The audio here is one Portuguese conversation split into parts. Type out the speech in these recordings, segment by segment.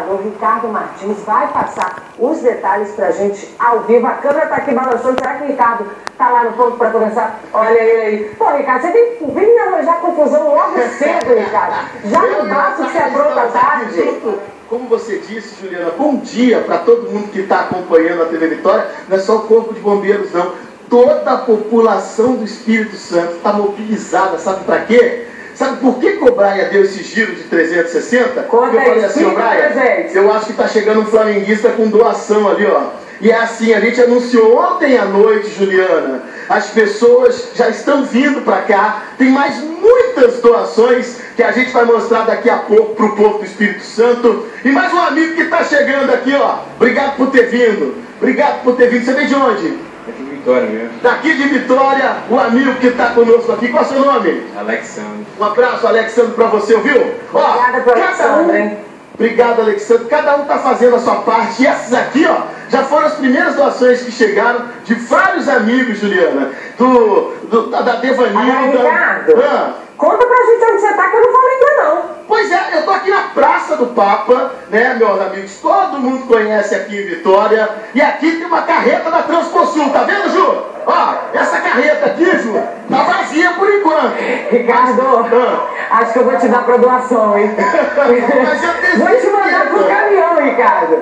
vereador Ricardo Martins vai passar os detalhes pra gente ao vivo. A câmera tá aqui balançando. Será que o Ricardo tá lá no ponto pra começar? Olha ele aí. Pô, Ricardo, você vem arranjar confusão logo cedo, Ricardo. Já não basta que você apronta à tarde. Como você disse, Juliana, bom dia para todo mundo que está acompanhando a TV Vitória. Não é só o Corpo de Bombeiros, não. Toda a população do Espírito Santo está mobilizada, sabe para quê? Sabe por que o Braia deu esse giro de 360? Conta aí, eu falei assim, Braia, eu acho que está chegando um flamenguista com doação ali, ó. E é assim, a gente anunciou ontem à noite, Juliana, as pessoas já estão vindo para cá, tem mais muitas doações que a gente vai mostrar daqui a pouco para o povo do Espírito Santo. E mais um amigo que está chegando aqui, ó, obrigado por ter vindo, você vem de onde? Daqui de Vitória mesmo. Daqui de Vitória, o amigo que está conosco aqui, qual é o seu nome? Alexandre. Um abraço, Alexandre, para você, ouviu? Obrigada por Alexandre, hein? Obrigado, Alexandre. Cada um está fazendo a sua parte. E essas aqui, ó, já foram as primeiras doações que chegaram de vários amigos, Juliana. Da Devanilda. Ricardo, conta pra gente onde você tá, que eu não falei ainda não. Pois é, eu tô aqui na Praça do Papa, né, meus amigos? Todo mundo conhece aqui em Vitória. E aqui tem uma carreta da Transposul, tá vendo, Ju? Ó, essa carreta aqui, Ju, tá vazia por enquanto. Ricardo, acho que eu vou te dar pra doação, hein? Vou te mandar pro caminhão, Ricardo.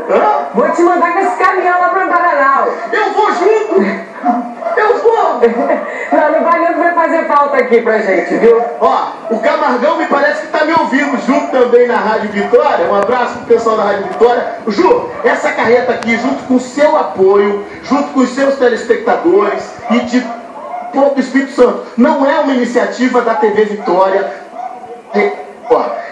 Vou te mandar com esse caminhão lá pra Paraná. Eu vou junto! Eu vou! Não vai nem pra fazer falta aqui pra gente, viu? Ó, o Camargão me parece que tá me ouvindo junto também na Rádio Vitória. Um abraço pro pessoal da Rádio Vitória. Ju, essa carreta aqui, junto com o seu apoio, junto com os seus telespectadores e de todo o Espírito Santo, não é uma iniciativa da TV Vitória.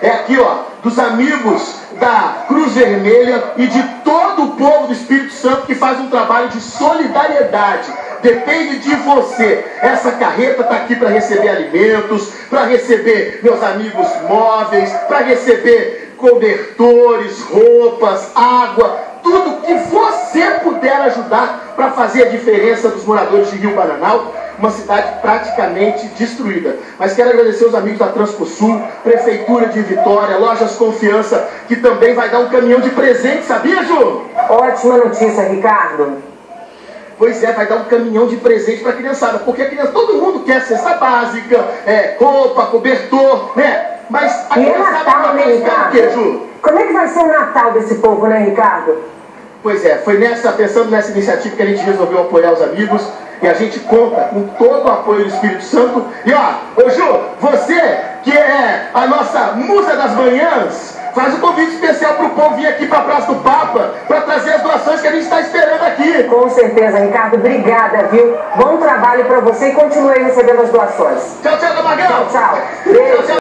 É aqui, ó, dos amigos da Cruz Vermelha e de todo o povo do Espírito Santo que faz um trabalho de solidariedade. Depende de você. Essa carreta está aqui para receber alimentos, para receber meus amigos móveis, para receber cobertores, roupas, água, tudo que você puder ajudar para fazer a diferença dos moradores de Rio Bananal, uma cidade praticamente destruída. Mas quero agradecer os amigos da Transposul, Prefeitura de Vitória, Lojas Confiança, que também vai dar um caminhão de presente, sabia, Ju? Ótima notícia, Ricardo. Pois é, vai dar um caminhão de presente para a criançada, porque a criança, todo mundo quer cesta básica, roupa, cobertor, né? Mas a criançada Natal, né, Ricardo? O quê, Ju? Como é que vai ser o Natal desse povo, né, Ricardo? Pois é, foi pensando nessa iniciativa que a gente resolveu apoiar os amigos. E a gente conta com todo o apoio do Espírito Santo. E ó, ô Ju, você que é a nossa musa das manhãs, faz um convite especial para o povo vir aqui para a Praça do Papa, para trazer as doações que a gente está esperando aqui. Com certeza, Ricardo. Obrigada, viu? Bom trabalho para você e continue aí recebendo as doações. Tchau, tchau, Camargão. Tchau, tchau. Beijo. Tchau, tchau.